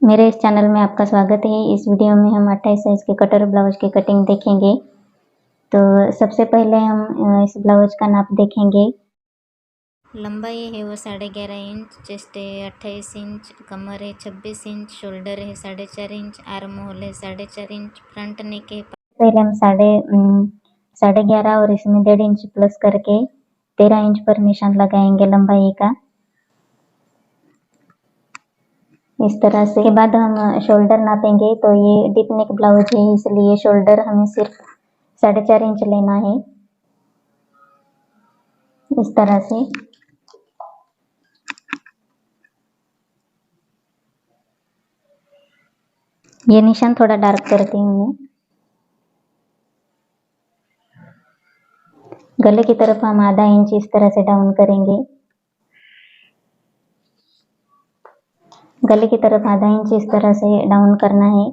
मेरे इस चैनल में आपका स्वागत है। इस वीडियो में हम 28 साइज के कटर ब्लाउज की कटिंग देखेंगे। तो सबसे पहले हम इस ब्लाउज का नाप देखेंगे। लंबाई है वो 11.5 इंच, चेस्ट है 28 इंच, कमर है 26 इंच, शोल्डर है 4.5 इंच, आर्म होल है 4.5 इंच, फ्रंट नेक है। पहले हम 11.5 और इसमें 1.5 इंच प्लस करके 13 इंच पर निशान लगाएंगे लंबाई का। इस तरह से के बाद हम शोल्डर नापेंगे। तो ये डीप नेक ब्लाउज है, इसलिए शोल्डर हमें सिर्फ 4.5 इंच लेना है। इस तरह से ये निशान थोड़ा डार्क करती हूँ मैं। गले की तरफ हम आधा इंच इस तरह से डाउन करेंगे। गले की तरफ आधा इंच इस तरह से डाउन करना है।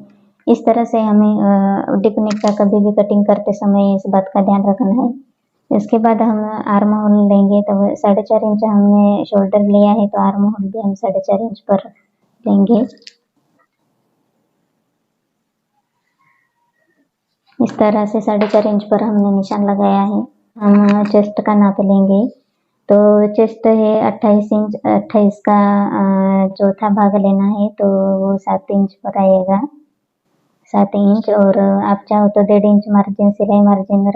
इस तरह से हमें डिप नेक का कभी भी कटिंग करते समय इस बात का ध्यान रखना है। इसके बाद हम आर्म होल लेंगे। तो 4.5 इंच हमने शोल्डर लिया है, तो आर्म होल भी हम 4.5 इंच पर लेंगे। इस तरह से 4.5 इंच पर हमने निशान लगाया है। हम चेस्ट का नाप लेंगे। तो चेस्ट है 28 इंच। 28 का चौथा भाग लेना है, तो वो 7 इंच पर आएगा। 7 इंच। और आप चाहो तो 1.5 इंच मार्जिन, सिलाई मार्जिन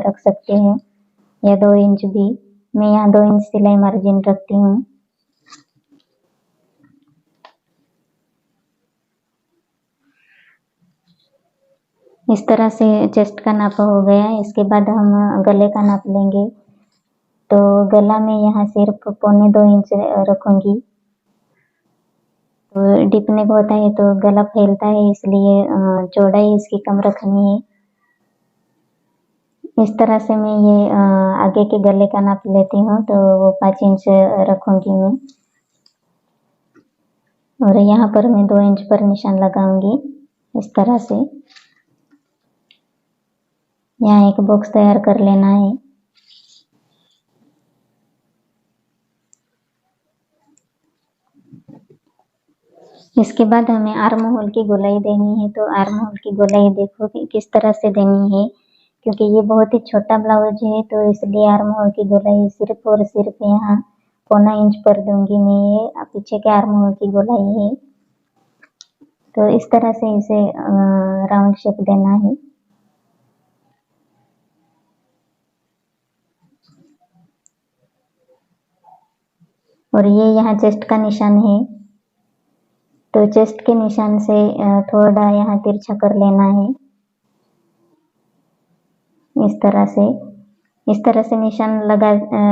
रख सकते हैं, या 2 इंच भी। मैं यहाँ 2 इंच सिलाई मार्जिन रखती हूँ। इस तरह से चेस्ट का नाप हो गया। इसके बाद हम गले का नाप लेंगे। तो गला में यहाँ सिर्फ 1.25 इंच रखूंगी। तो डीप नेक होता है तो गला फैलता है, इसलिए चौड़ाई इसकी कम रखनी है। इस तरह से मैं ये आगे के गले का नाप लेती हूँ। तो वो 5 इंच रखूंगी मैं। और यहाँ पर मैं 2 इंच पर निशान लगाऊंगी। इस तरह से यहाँ एक बॉक्स तैयार कर लेना है। इसके बाद हमें आर्म होल की गोलाई देनी है। तो आर्म होल की गोलाई देखो कि किस तरह से देनी है, क्योंकि ये बहुत ही छोटा ब्लाउज है, तो इसलिए आर्म होल की गोलाई सिर्फ और सिर्फ यहाँ 1.25 इंच पर दूंगी मैं। ये पीछे के आर्म होल की गोलाई है। तो इस तरह से इसे राउंड शेप देना है। और ये यहाँ चेस्ट का निशान है। तो चेस्ट के निशान से थोड़ा यहाँ तिरछा कर लेना है। इस तरह से निशान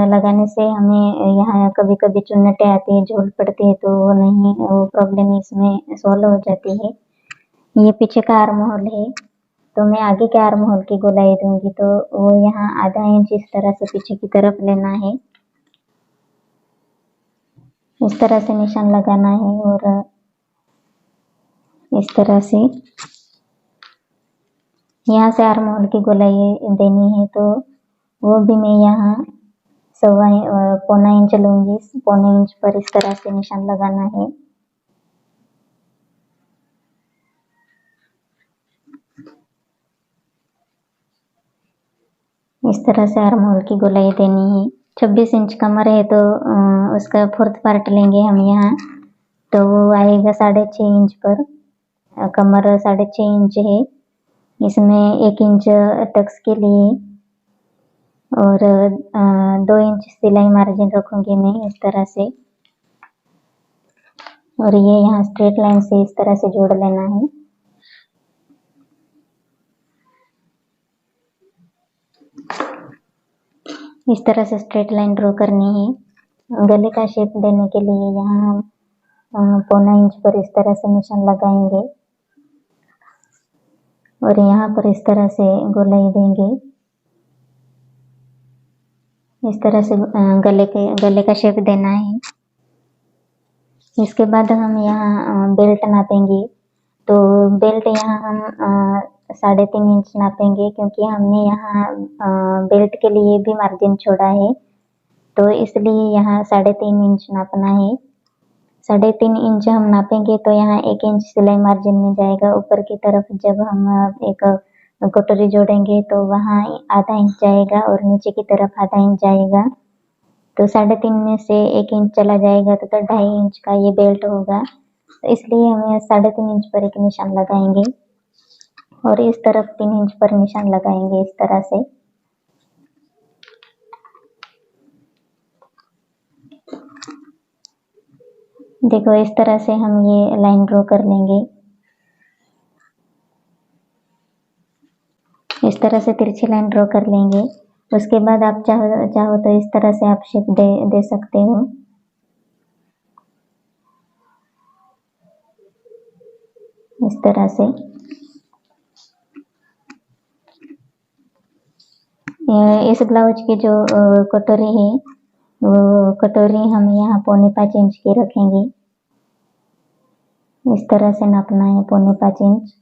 लगाने से हमें यहाँ कभी कभी चुन्नटें आती है, झोल पड़ती है, तो वो नहीं, वो प्रॉब्लम इसमें सॉल्व हो जाती है। ये पीछे का आर्म होल है, तो मैं आगे के आर्म होल की गोलाई दूंगी। तो वो यहाँ आधा इंच इस तरह से पीछे की तरफ लेना है। इस तरह से निशान लगाना है। और इस तरह से यहाँ से आर्म होल की गोलाई देनी है। तो वो भी मैं यहाँ 1.25 इंच लूंगी। 1.25 इंच पर इस तरह से निशान लगाना है। इस तरह से आर्म होल की गोलाई देनी है। 26 इंच कमर है, तो उसका 4th पार्ट लेंगे हम यहाँ। तो वो आएगा 6.5 इंच पर। कमर 6.5 इंच है, इसमें 1 इंच टक्स के लिए और 2 इंच सिलाई मार्जिन रखूंगी मैं इस तरह से। और ये यहाँ स्ट्रेट लाइन से इस तरह से जोड़ लेना है। इस तरह से स्ट्रेट लाइन ड्रॉ करनी है। गले का शेप देने के लिए यहाँ हम 1.25 इंच पर इस तरह से निशान लगाएंगे। और यहाँ पर इस तरह से गोलाई देंगे। इस तरह से गले का शेप देना है। इसके बाद हम यहाँ बेल्ट नापेंगे। तो बेल्ट यहाँ हम 3.5 इंच नापेंगे, क्योंकि हमने यहाँ बेल्ट के लिए भी मार्जिन छोड़ा है, तो इसलिए यहाँ 3.5 इंच नापना है। 3.5 इंच हम नापेंगे तो यहाँ 1 इंच सिलाई मार्जिन में जाएगा। ऊपर की तरफ जब हम एक कटोरी जोड़ेंगे तो वहाँ आधा इंच जाएगा और नीचे की तरफ आधा इंच जाएगा। तो 3.5 में से 1 इंच चला जाएगा तो 2.5 इंच का ये बेल्ट होगा। तो इसलिए हमें 3.5 इंच पर एक निशान लगाएंगे और इस तरफ 3 इंच पर निशान लगाएंगे इस तरह से। देखो इस तरह से हम ये लाइन ड्रॉ कर लेंगे। इस तरह से तिरछी लाइन ड्रॉ कर लेंगे। उसके बाद आप चाहो तो इस तरह से आप शेप दे सकते हो। इस तरह से इस ब्लाउज की जो कटोरी है वो कटोरी हम यहाँ 4.25 इंच की रखेंगे। इस तरह से नापना है 4.25 इंच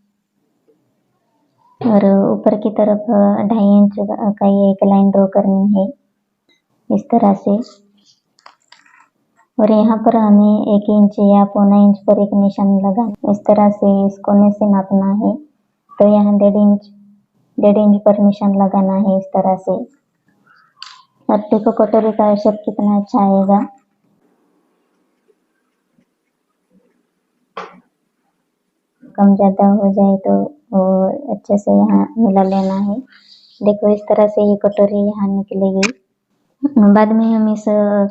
और ऊपर की तरफ 2.5 इंच का ये एक लाइन ड्रॉ करनी है इस तरह से। और यहाँ पर हमें 1 इंच या 1.25 इंच पर एक निशान लगाना। इस तरह से इस कोने से नापना है तो यहाँ 1.5 इंच पर निशान लगाना है इस तरह से। और देखो कटोरी का शेप कितना अच्छा आएगा। कम ज़्यादा हो जाए तो वो अच्छे से यहाँ मिला लेना है। देखो इस तरह से ये कटोरी यहाँ निकलेगी। बाद में हम इस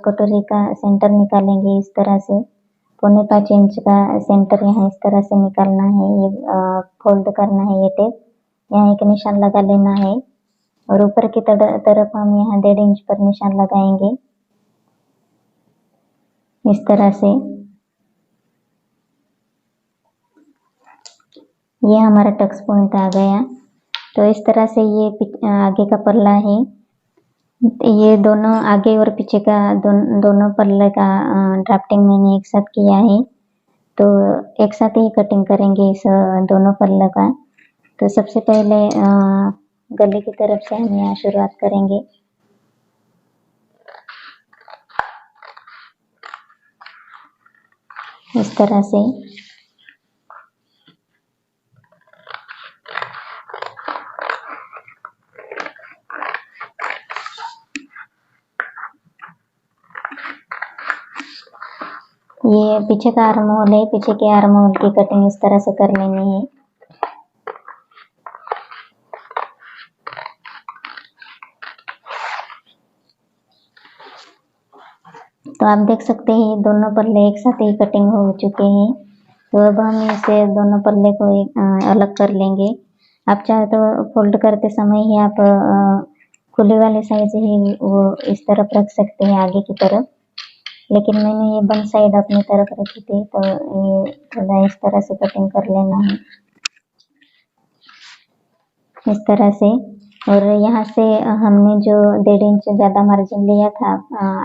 कटोरी का सेंटर निकालेंगे इस तरह से। 4.25 इंच का सेंटर यहाँ इस तरह से निकालना है। ये फोल्ड करना है ये टेप। यहाँ एक निशान लगा लेना है और ऊपर की तरफ हम यहाँ 1.5 इंच पर निशान लगाएंगे इस तरह से। ये हमारा टक्स पॉइंट आ गया। तो इस तरह से ये आगे का पल्ला है। ये दोनों आगे और पीछे का दोनों पल्ले का ड्राफ्टिंग मैंने एक साथ किया है। तो एक साथ ही कटिंग करेंगे इस दोनों पल्ले का। तो सबसे पहले गले की तरफ से हम यहाँ शुरुआत करेंगे। इस तरह से ये पीछे का आर्म होल है। पीछे के आर्म होल की कटिंग इस तरह से कर लेनी है। तो आप देख सकते हैं दोनों पल्ले एक साथ ही कटिंग हो चुके हैं। तो अब हम इसे दोनों पल्ले को अलग कर लेंगे। आप चाहे तो फोल्ड करते समय ही आप खुले वाले साइड ही वो इस तरफ रख सकते हैं आगे की तरफ। लेकिन मैंने ये बंद साइड अपनी तरफ रखी थी तो ये थोड़ा इस तरह से कटिंग कर लेना है इस तरह से। और यहाँ से हमने जो 1.5 इंच ज़्यादा मार्जिन लिया था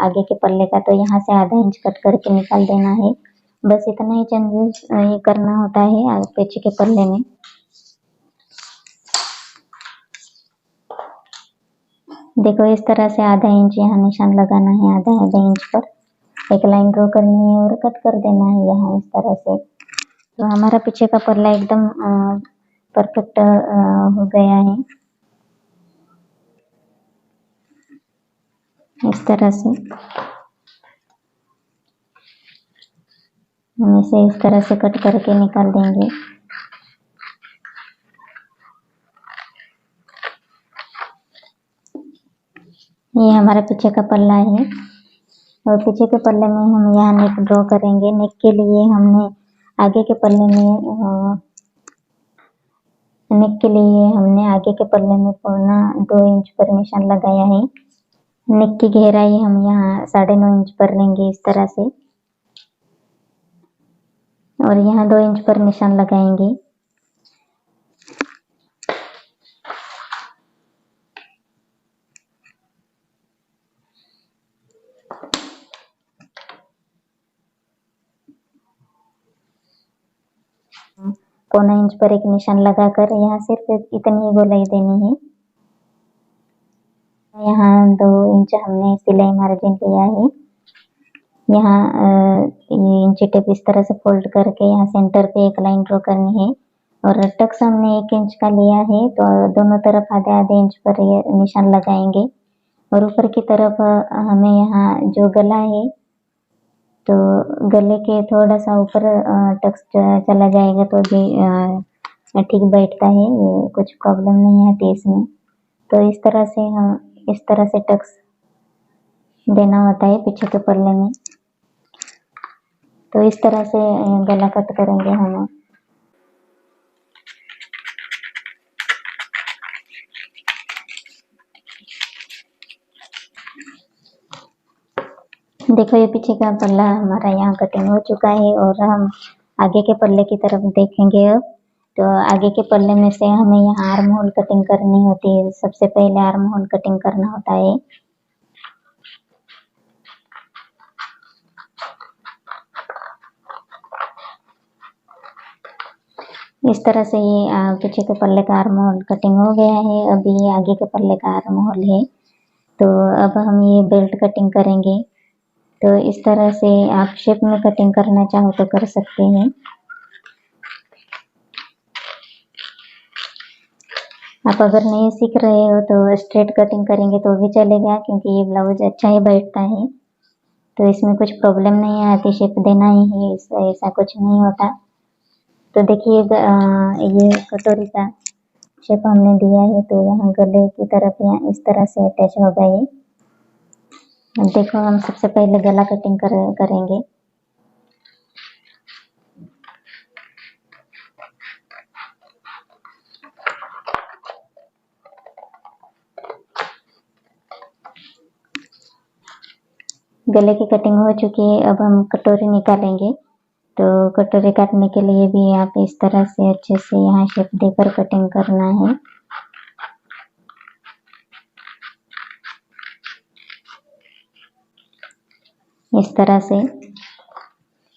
आगे के पल्ले का, तो यहाँ से आधा इंच कट करके निकाल देना है। बस इतना ही चेंजेस ये करना होता है पीछे के पल्ले में। देखो इस तरह से आधा इंच यहाँ निशान लगाना है। आधा इंच पर एक लाइन ड्रॉ करनी है और कट कर देना है यहाँ इस तरह से। तो हमारा पीछे का पल्ला एकदम परफेक्ट हो गया है इस तरह से। हम इसे इस तरह से कट करके निकाल देंगे। ये हमारा पीछे का पल्ला है और पीछे के पल्ले में हम यहाँ नेक ड्रॉ करेंगे। नेक के लिए हमने आगे के पल्ले में नेक के लिए हमने आगे के पल्ले में 2 इंच पर निशान लगाया है। नेक की गहराई हम यहाँ 9.5 इंच पर लेंगे इस तरह से और यहाँ 2 इंच पर निशान लगाएंगे। पौना इंच पर एक निशान लगाकर यहाँ सिर्फ इतनी गोलाई देनी है। यहाँ 2 इंच हमने सिलाई मार्जिन लिया है। यहाँ ये इंची टेप इस तरह से फोल्ड करके यहाँ सेंटर पे एक लाइन ड्रॉ करनी है और टक्स हमने 1 इंच का लिया है तो दोनों तरफ आधे-आधे इंच पर ये निशान लगाएंगे और ऊपर की तरफ हमें यहाँ जो गला है तो गले के थोड़ा सा ऊपर टक्स चला जाएगा तो भी ठीक बैठता है, ये कुछ प्रॉब्लम नहीं आती इसमें। तो इस तरह से हम इस तरह से टक्स देना होता है पीछे के पल्ले में। तो इस तरह से गला कट करेंगे हम। देखो ये पीछे का पल्ला हमारा यहाँ कटिंग हो चुका है और हम आगे के पल्ले की तरफ देखेंगे अब। तो आगे के पल्ले में से हमें यहाँ आर्म होल कटिंग करनी होती है। सबसे पहले आर्म होल कटिंग करना होता है। इस तरह से ये पीछे के पल्ले का आर्म होल कटिंग हो गया है। अभी ये आगे के पल्ले का आर्म होल है। तो अब हम ये बेल्ट कटिंग करेंगे। तो इस तरह से आप शेप में कटिंग करना चाहो तो कर सकते हैं। आप अगर नहीं सीख रहे हो तो स्ट्रेट कटिंग करेंगे तो भी चलेगा, क्योंकि ये ब्लाउज अच्छा ही बैठता है। तो इसमें कुछ प्रॉब्लम नहीं आती, शेप देना ही है, ऐसा कुछ नहीं होता। तो देखिए ये कटोरी का शेप हमने दिया है तो यहाँ गले की तरफ यहाँ इस तरह से अटैच होगा ये। अब देखो हम सबसे पहले गला कटिंग करेंगे। गले की कटिंग हो चुकी है। अब हम कटोरी निकालेंगे। तो कटोरी काटने के लिए भी आप इस तरह से अच्छे से यहाँ शेप देकर कटिंग करना है। इस तरह से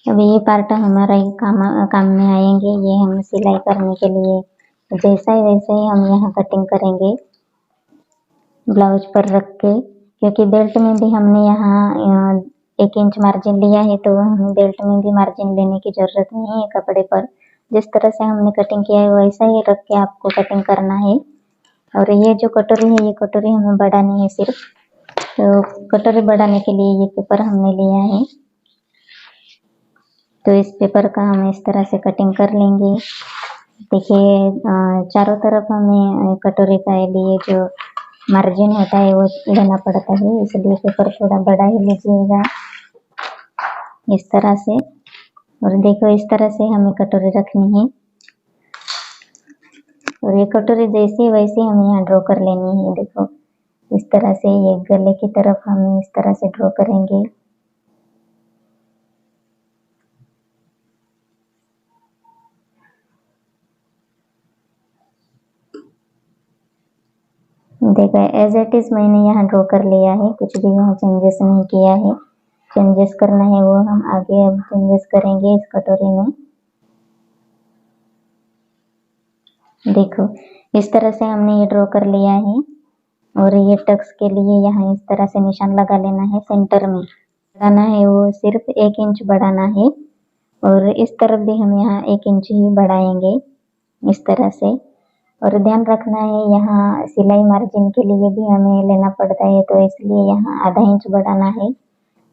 अभी ये पार्ट हमारा ही काम में आएंगे। ये हम सिलाई करने के लिए जैसा ही वैसे ही हम यहाँ कटिंग करेंगे ब्लाउज पर रख के, क्योंकि बेल्ट में भी हमने यहाँ 1 इंच मार्जिन लिया है तो हमें बेल्ट में भी मार्जिन लेने की जरूरत नहीं है। कपड़े पर जिस तरह से हमने कटिंग किया है वैसा ही रख के आपको कटिंग करना है। और ये जो कटोरी है ये कटोरी हमें बढ़ानी है सिर्फ। तो कटोरी बढ़ाने के लिए ये पेपर हमने लिया है। तो इस पेपर का हम इस तरह से कटिंग कर लेंगे। देखिए चारों तरफ हमें कटोरी का लिए जो मार्जिन होता है वो लेना पड़ता है, इसलिए पेपर थोड़ा बड़ा ही लीजिएगा इस तरह से। और देखो इस तरह से हमें कटोरी रखनी है और ये कटोरी जैसी वैसी हमें यहाँ ड्रॉ कर लेनी है। देखो इस तरह से ये गले की तरफ हम इस तरह से ड्रॉ करेंगे। देखो एज इट इज मैंने यहाँ ड्रॉ कर लिया है, कुछ भी यहाँ चेंजेस नहीं किया है। चेंजेस करना है वो हम आगे अब चेंजेस करेंगे इस कटोरी में। देखो इस तरह से हमने ये ड्रॉ कर लिया है और ये टक्स के लिए यहाँ इस तरह से निशान लगा लेना है। सेंटर में बढ़ाना है वो सिर्फ 1 इंच बढ़ाना है और इस तरफ भी हम यहाँ 1 इंच ही बढ़ाएंगे इस तरह से। और ध्यान रखना है यहाँ सिलाई मार्जिन के लिए भी हमें लेना पड़ता है, तो इसलिए यहाँ आधा इंच बढ़ाना है।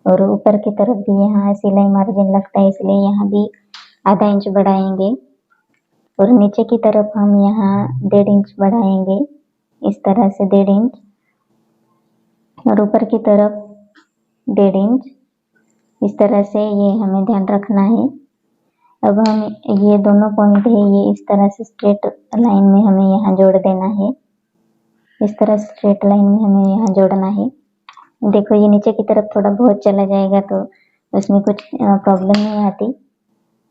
और ऊपर की तरफ भी यहाँ सिलाई मार्जिन लगता है, इसलिए यहाँ भी आधा इंच बढ़ाएंगे। और नीचे की तरफ हम यहाँ 1.5 इंच बढ़ाएंगे इस तरह से 1.5 इंच और ऊपर की तरफ 1.5 इंच इस तरह से, ये हमें ध्यान रखना है। अब हम ये दोनों पॉइंट है ये इस तरह से स्ट्रेट लाइन में हमें यहाँ जोड़ देना है। इस तरह स्ट्रेट लाइन में हमें यहाँ जोड़ना है। देखो ये नीचे की तरफ थोड़ा बहुत चला जाएगा तो उसमें कुछ प्रॉब्लम नहीं आती।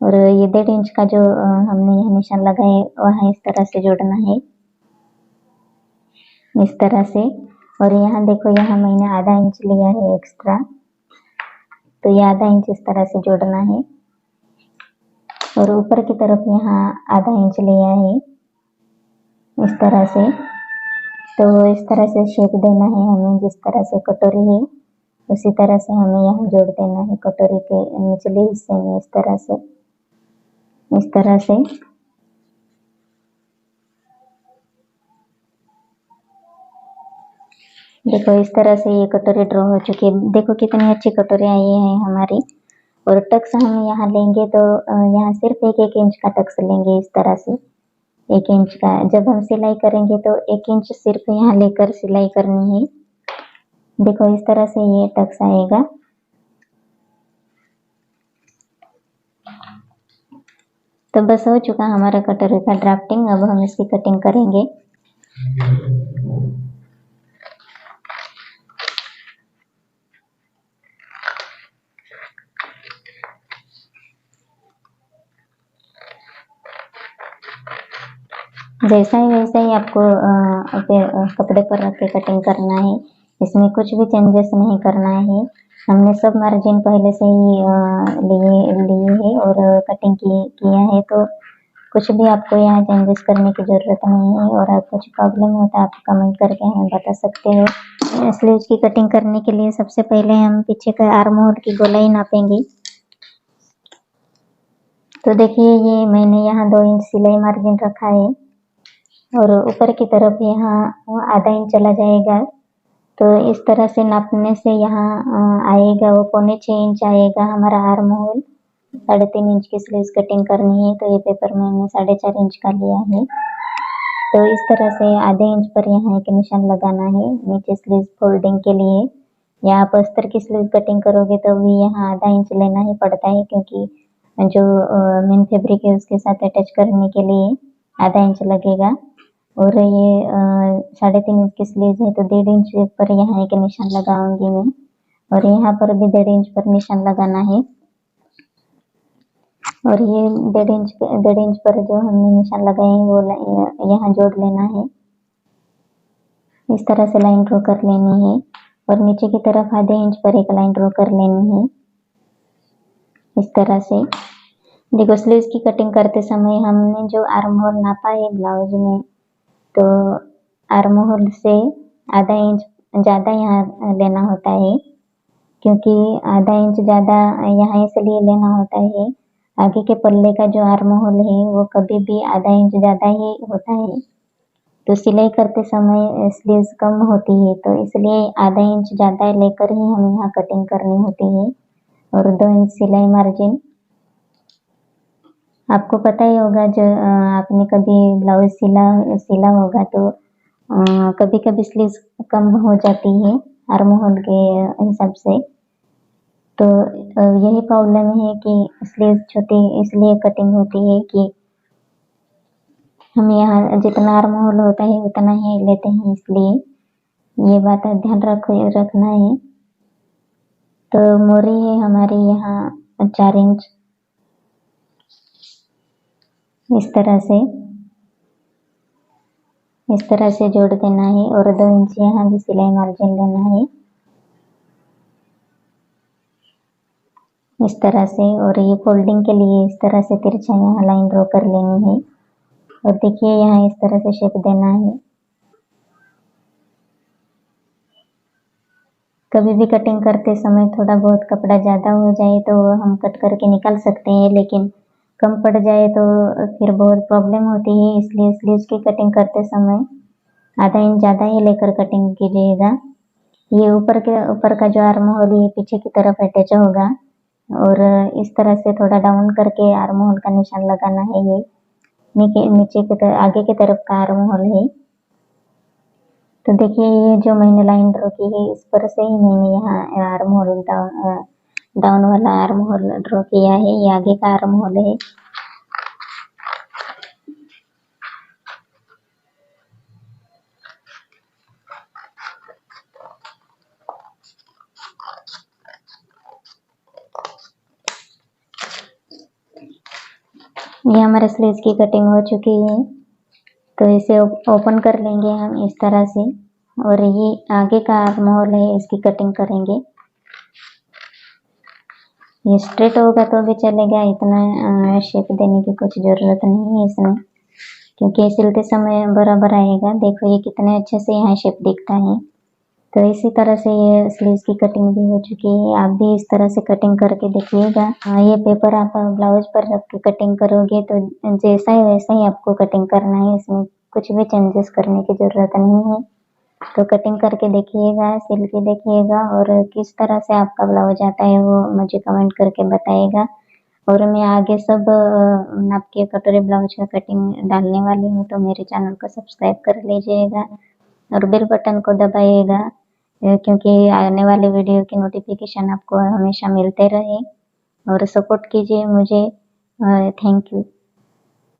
और ये 1.5 इंच का जो हमने यहाँ निशान लगाए वहाँ इस तरह से जोड़ना है इस तरह से। और यहाँ देखो यहाँ मैंने आधा इंच लिया है एक्स्ट्रा, तो ये आधा इंच इस तरह से जोड़ना है। और ऊपर की तरफ यहाँ आधा इंच लिया है इस तरह से। तो इस तरह से शेप देना है हमें जिस तरह से कटोरी है उसी तरह से हमें यहाँ जोड़ देना है कटोरी के निचले हिस्से में, इस तरह से देखो इस तरह से ये कटोरी ड्रॉ हो चुकी है। देखो कितनी अच्छी कटोरी आई है हमारी। और टक्स हम यहाँ लेंगे तो यहाँ सिर्फ 1-1 इंच का टक्स लेंगे, इस तरह से 1 इंच का। जब हम सिलाई करेंगे तो 1 इंच सिर्फ यहाँ लेकर सिलाई करनी है। देखो इस तरह से ये टक्स आएगा। तो बस हो चुका हमारा कटोरी का ड्राफ्टिंग। अब हम इसकी कटिंग करेंगे। जैसा ही वैसा ही आपको कपड़े पर रख के कटिंग करना है। इसमें कुछ भी चेंजेस नहीं करना है। हमने सब मार्जिन पहले से ही लिए है और कटिंग किया है, तो कुछ भी आपको यहाँ चेंजेस करने की ज़रूरत नहीं है। और कुछ प्रॉब्लम होता है आप कमेंट करके हमें बता सकते हो। स्लीव्स की कटिंग करने के लिए सबसे पहले हम पीछे का आर्म होल की गोलाई नापेंगे। तो देखिए ये मैंने यहाँ 2 इंच सिलाई मार्जिन रखा है और ऊपर की तरफ यहाँ आधा इंच चला जाएगा। तो इस तरह से नापने से यहाँ आएगा वो 6.25 इंच आएगा हमारा आर्म होल। 3.5 इंच की स्लीव्स कटिंग करनी है, तो ये पेपर मैंने 4.5 इंच का लिया है। तो इस तरह से आधे इंच पर यहाँ एक निशान लगाना है नीचे स्लीव्स फोल्डिंग के लिए। या आप अस्तर की स्लीव कटिंग करोगे तो भी यहाँ आधा इंच लेना ही पड़ता है, क्योंकि जो मेन फैब्रिक है उसके साथ अटैच करने के लिए आधा इंच लगेगा। और ये 3.5 इंच की स्लीव है, तो 1.5 इंच पर यहाँ एक निशान लगाऊंगी मैं, और यहाँ पर भी 1.5 इंच पर निशान लगाना है। और ये 1.5 इंच पर जो हमने निशान लगाए हैं वो यहाँ जोड़ लेना है। इस तरह से लाइन ड्रॉ कर लेनी है और नीचे की तरफ आधे इंच पर एक लाइन ड्रॉ कर लेनी है, इस तरह से। देखो स्लीव्स की कटिंग करते समय हमने जो आर्म होल नापा है ब्लाउज में, तो आर्म होल से आधा इंच ज़्यादा यहाँ लेना होता है, क्योंकि आधा इंच ज़्यादा यहाँ इसलिए लेना होता है, आगे के पल्ले का जो आर्म होल है वो कभी भी आधा इंच ज़्यादा ही होता है। तो सिलाई करते समय स्लीव्स कम होती है, तो इसलिए आधा इंच ज़्यादा लेकर ही हमें यहाँ कटिंग करनी होती है। और 2 इंच सिलाई मार्जिन। आपको पता ही होगा, जो आपने कभी ब्लाउज सिला होगा, तो कभी कभी स्लीव्स कम हो जाती है आर्म होल के हिसाब से। तो यही प्रॉब्लम है कि स्लीव्स छोटी इसलिए कटिंग होती है कि हम यहाँ जितना आर्म होल होता है उतना ही लेते हैं, इसलिए ये बात ध्यान रखना है। तो मोरी है हमारी यहाँ 4 इंच, इस तरह से जोड़ देना है। और 2 इंच यहाँ भी सिलाई मार्जिन लेना है, इस तरह से। और ये फोल्डिंग के लिए इस तरह से तिरछा यहाँ लाइन ड्रॉ कर लेनी है। और देखिए यहाँ इस तरह से शेप देना है। कभी भी कटिंग करते समय थोड़ा बहुत कपड़ा ज़्यादा हो जाए तो हम कट करके निकाल सकते हैं, लेकिन कम पड़ जाए तो फिर बहुत प्रॉब्लम होती है। इसलिए स्लीव्स की कटिंग करते समय आधा इंच ज़्यादा ही लेकर कटिंग कीजिएगा। ये ऊपर का जो आर्म होल है पीछे की तरफ अटैच होगा, और इस तरह से थोड़ा डाउन करके आर्म होल का निशान लगाना है। ये नीचे की तरफ आगे की तरफ का आर्म होल है। तो देखिए ये जो मैंने लाइन ड्रॉ की है इस पर से ही मैंने यहाँ आर्म होल डाउन वाला आर्म होल ड्रॉ किया है। ये आगे का आर्म होल है। ये हमारे स्लीव्स की कटिंग हो चुकी है, तो इसे ओपन कर लेंगे हम इस तरह से। और ये आगे का आर्म होल है, इसकी कटिंग करेंगे। ये स्ट्रेट होगा तो भी चलेगा, इतना शेप देने की कुछ ज़रूरत नहीं है इसमें, क्योंकि सिलते समय बराबर आएगा। देखो ये कितने अच्छे से यहाँ शेप दिखता है। तो इसी तरह से ये स्लीव्स की कटिंग भी हो चुकी है। आप भी इस तरह से कटिंग करके देखिएगा। ये पेपर आप ब्लाउज पर रख के कटिंग करोगे तो जैसा है वैसा ही आपको कटिंग करना है, इसमें कुछ भी चेंजेस करने की ज़रूरत नहीं है। तो कटिंग करके देखिएगा, सिल के देखिएगा और किस तरह से आपका ब्लाउज आता है वो मुझे कमेंट करके बताइएगा। और मैं आगे सब नाप के कटोरी ब्लाउज का कटिंग डालने वाली हूँ, तो मेरे चैनल को सब्सक्राइब कर लीजिएगा और बेल बटन को दबाइएगा क्योंकि आने वाले वीडियो की नोटिफिकेशन आपको हमेशा मिलते रहे और सपोर्ट कीजिए मुझे। Thank you.